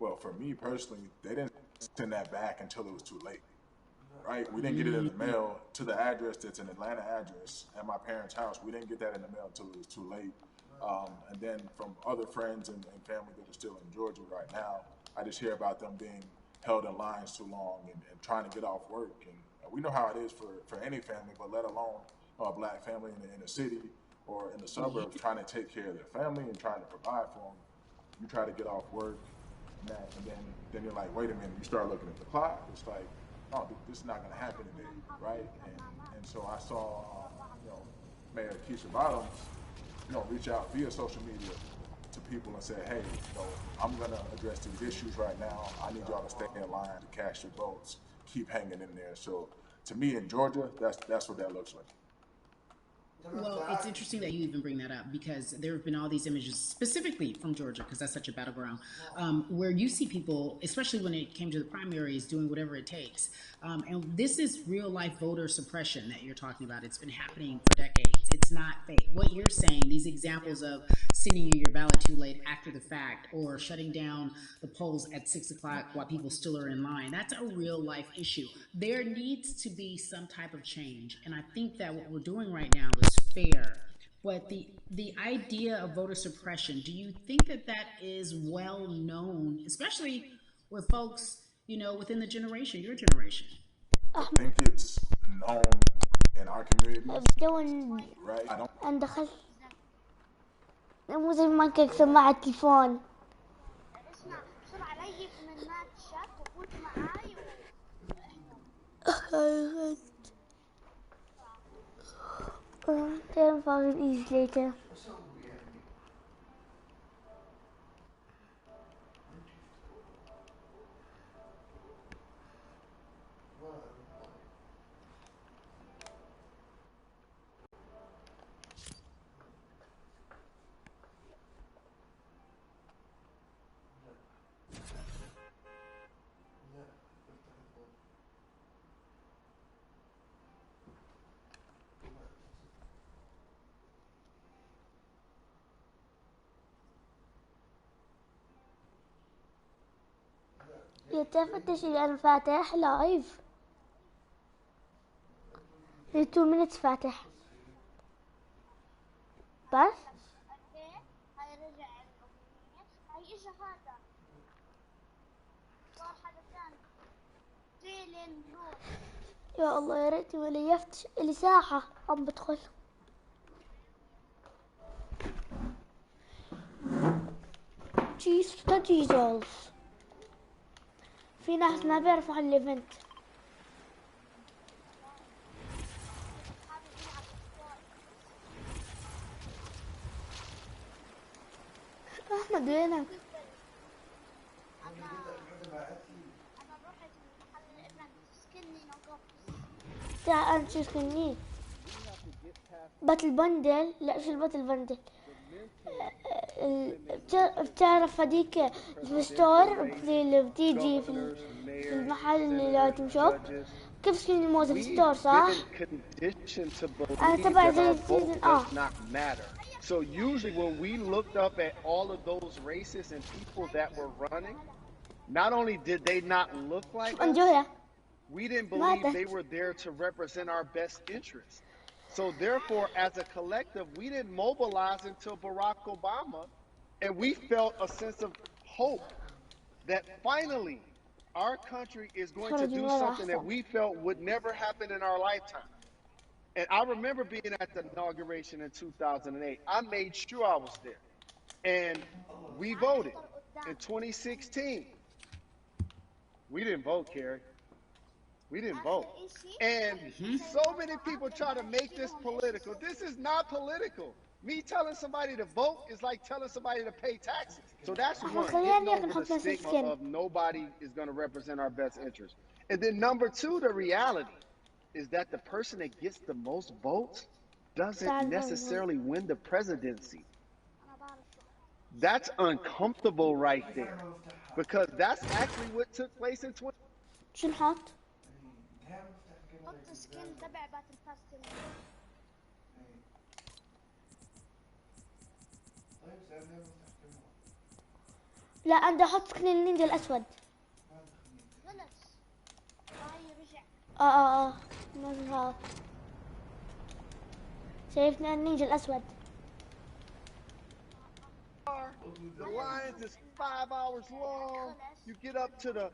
Well, for me personally, they didn't send that back until it was too late, right? We didn't get it in the mail to the address that's an Atlanta address at my parents' house. We didn't get that in the mail until it was too late. And then from other friends and family that are still in Georgia right now, I just hear about them being held in lines too long and trying to get off work. And we know how it is for any family, but let alone a black family in the city or in the suburbs trying to take care of their family and trying to provide for them. You try to get off work, and then you're like, wait a minute. You start looking at the clock. It's like, oh, this is not going to happen today, right? And so I saw, Mayor Keisha Bottoms, reach out via social media to people and say, hey, I'm going to address these issues right now. I need y'all to stay in line to cast your votes. Keep hanging in there. So to me in Georgia, that's what that looks like. Well, it's interesting that you even bring that up because there have been all these images specifically from Georgia, because that's such a battleground, where you see people, especially when it came to the primaries, doing whatever it takes. And this is real life voter suppression that you're talking about. It's been happening for decades. It's not fake. What you're saying, these examples of sending you your ballot too late after the fact or shutting down the polls at 6 o'clock while people still are in line, that's a real life issue. There needs to be some type of change. And I think that what we're doing right now is fair. But the idea of voter suppression, do you think that that is well known, especially with folks, within the generation, your generation? I think it's known in our communities, right? I don't. أنا دخلت مو زي ما كنت سماعة التليفون. اسمع بسرعة ليك من مات شات وفوت معاي Then fucking eat later. يتفتش اللي أنا فاتح لايف 2 minutes فاتح بس هاي رجع هاي إجا هذا صار حدا ثاني زين نروح يا الله يا ريتني ما ليفتش اللي ساحة عم بدخل جيزلز في ناس ما بيعرفوا عن الايفنت احمد وينك؟ انا رحت محل الايفنت سكني نقص تعال انت سكني باتل بندل لا شو الباتل بندل بتعرف هذيك الستور اللي بتيجي في المحل اللي تمشوب كيف سكين الموز الستور صح؟ أنا تبع زي السيزن So usually when we looked up at all of those races and people that were running, not only did they not look like us, we didn't believe they were there to represent our best interests. So therefore, as a collective, we didn't mobilize until Barack Obama, and we felt a sense of hope that finally our country is going to do something that we felt would never happen in our lifetime. And I remember being at the inauguration in 2008. I made sure I was there. And we voted in 2016. We didn't vote, Carrie. We didn't vote. And so many people try to make this political. This is not political. Me telling somebody to vote is like telling somebody to pay taxes. So that's one, getting over the stigma of nobody is going to represent our best interest. And then number two, the reality is that the person that gets the most votes doesn't necessarily win the presidency. That's uncomfortable right there, because that's actually what took place in 20. شو نحط؟ حط سكين تبع باتل باس لا أنا أحط سكن النينجا الأسود. خلص هاي رجع ما في هذا. شايفنا النينجا الأسود. The lines is 5 hours long. You get up to the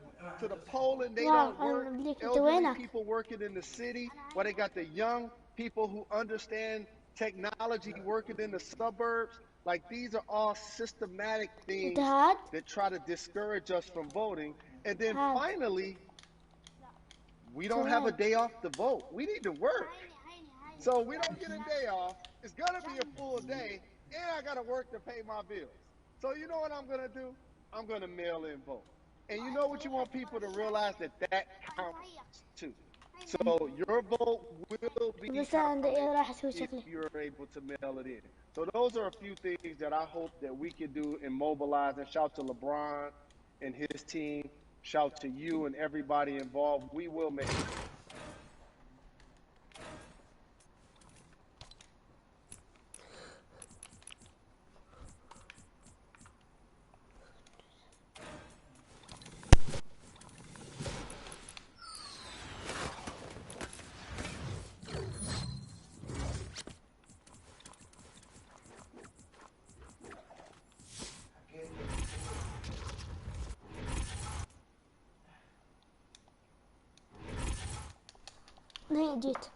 pole and they don't work. Elderly people working in the city, while they got the young people who understand technology working in the suburbs. Like these are all systematic things that try to discourage us from voting. And then finally, we don't have a day off to vote. We need to work. So we don't get a day off. It's gonna be a full day, and I gotta work to pay my bills. So you know what I'm gonna do? I'm gonna mail in vote. And you know what you want people to realize, that counts too. So your vote will be counted if you're able to mail it in. So those are a few things that I hope that we can do and mobilize. And shout to LeBron and his team. Shout to you and everybody involved. We will make it. هي جيت.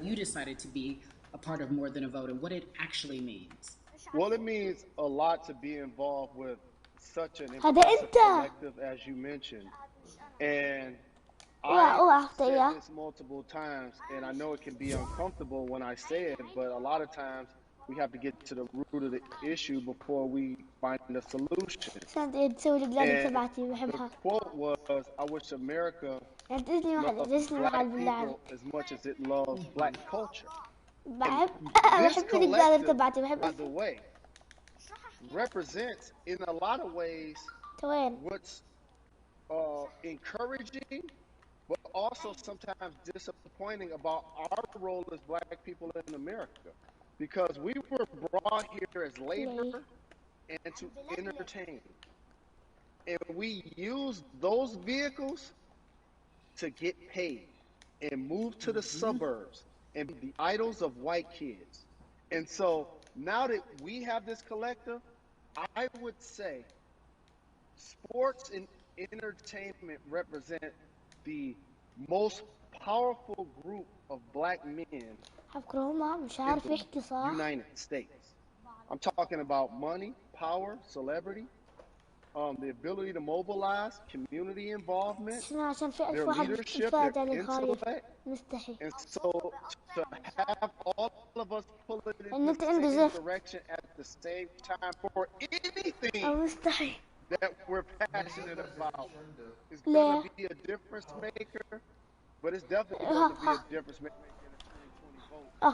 You decided to be a part of More Than a Vote and what it actually means. Well, it means a lot to be involved with such an impressive collective as you mentioned. And I said this multiple times, and I know it can be uncomfortable when I say it, but a lot of times we have to get to the root of the issue before we find a solution. And the quote was, I wish America loved black people as much as it loves black culture. And this collective, by the way, represents in a lot of ways what's encouraging, but also sometimes disappointing about our role as black people in America. Because we were brought here as labor and to entertain. And we use those vehicles to get paid and move to the suburbs and be the idols of white kids. And so now that we have this collective, I would say sports and entertainment represent the most powerful group of black men in the United States. I'm talking about money, power, celebrity, the ability to mobilize, community involvement, their leadership, their intellect. And so to have all of us pull it in the same direction at the same time for anything that we're passionate about is going to be a difference maker, but it's definitely going to be a difference maker in the 2020 vote.